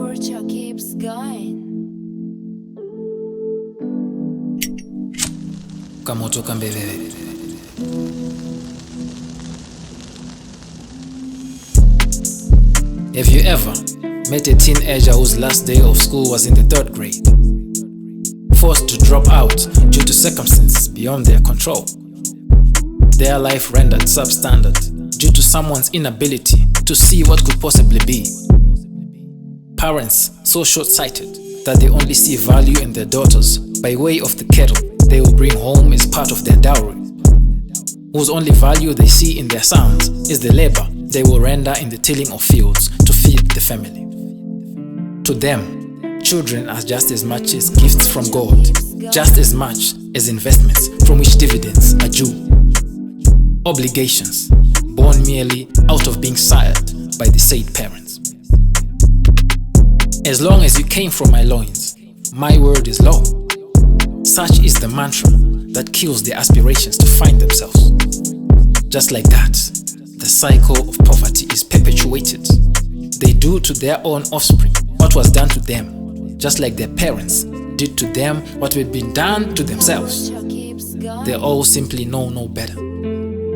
torture keeps going. Kamoto Kambeveve. Have you ever met a teenager whose last day of school was in the 3rd grade? Forced to drop out due to circumstances beyond their control. Their life rendered substandard due to someone's inability to see what could possibly be. Parents so short-sighted that they only see value in their daughters by way of the cattle they will bring home as part of their dowry, whose only value they see in their sons is the labor they will render in the tilling of fields to feed the family. To them, children are just as much as gifts from God, just as much as investments from which dividends are due. Obligations born merely out of being sired by the said parents. As long as you came from my loins, my word is law. Such is the mantra that kills their aspirations to find themselves. Just like that, the cycle of poverty is perpetuated. They do to their own offspring what was done to them, just like their parents did to them what had been done to themselves. They all simply know no better.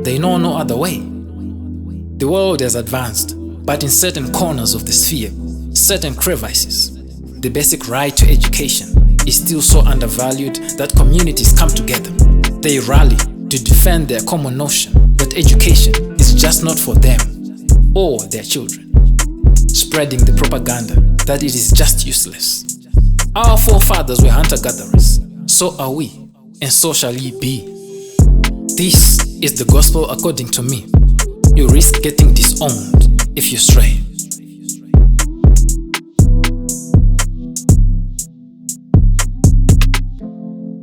They know no other way. The world has advanced, but in certain corners of the sphere, certain crevices, the basic right to education is still so undervalued that communities come together. They rally to defend their common notion that education is just not for them or their children, spreading the propaganda that it is just useless. Our forefathers were hunter-gatherers, so are we, and so shall ye be. This is the gospel according to me. You risk getting disowned if you stray.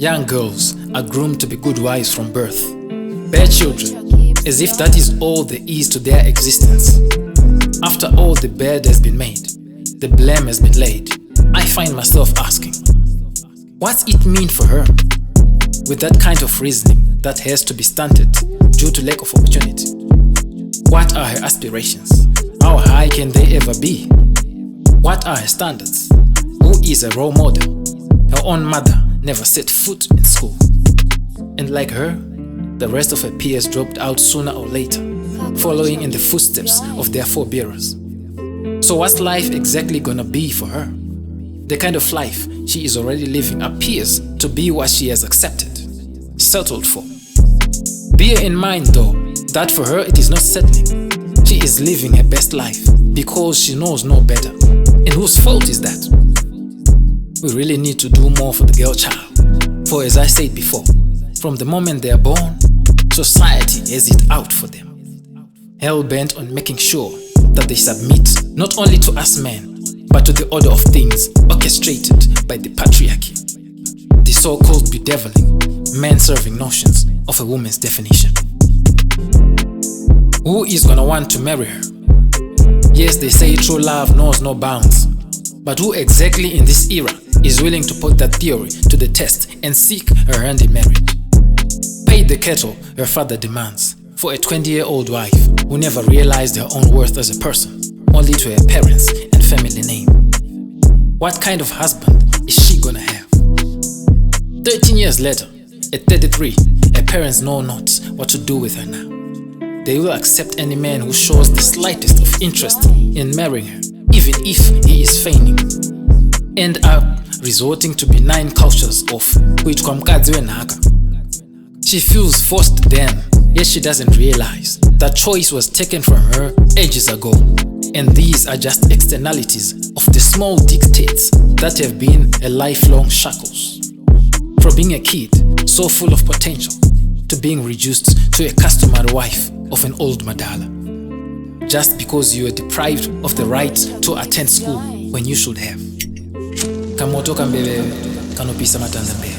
Young girls are groomed to be good wives from birth. Bear children, as if that is all there is to their existence. After all the bed has been made, the blame has been laid, I find myself asking, what's it mean for her? With that kind of reasoning that has to be stunted due to lack of opportunity. What are her aspirations? How high can they ever be? What are her standards? Who is a role model? Her own mother never set foot in school. And like her, the rest of her peers dropped out sooner or later, following in the footsteps of their forebearers. So what's life exactly gonna be for her? The kind of life she is already living appears to be what she has accepted, settled for. Bear in mind though, that for her it is not settling. She is living her best life because she knows no better. And whose fault is that? We really need to do more for the girl child. For as I said before, from the moment they are born, society has it out for them. Hell-bent on making sure that they submit not only to us men, but to the order of things orchestrated by the patriarchy. The so-called bedeviling, man-serving notions of a woman's definition. Who is gonna want to marry her? Yes, they say true love knows no bounds. But who exactly in this era is willing to put that theory to the test and seek her hand in marriage? Pay the cattle her father demands for a 20-year-old wife who never realized her own worth as a person, only to her parents and family name. What kind of husband is she gonna have? 13 years later, at 33, her parents know not what to do with her now. They will accept any man who shows the slightest of interest in marrying her, even if he is feigning, end up resorting to benign cultures of kuitwa mkazi wenaka. She feels forced then, yet she doesn't realize that choice was taken from her ages ago, and these are just externalities of the small dictates that have been a lifelong shackles. From being a kid so full of potential to being reduced to a customary wife of an old madala, just because you were deprived of the right to attend school when you should have. Kamoto Kambeveve, kanopisa matanda mbele.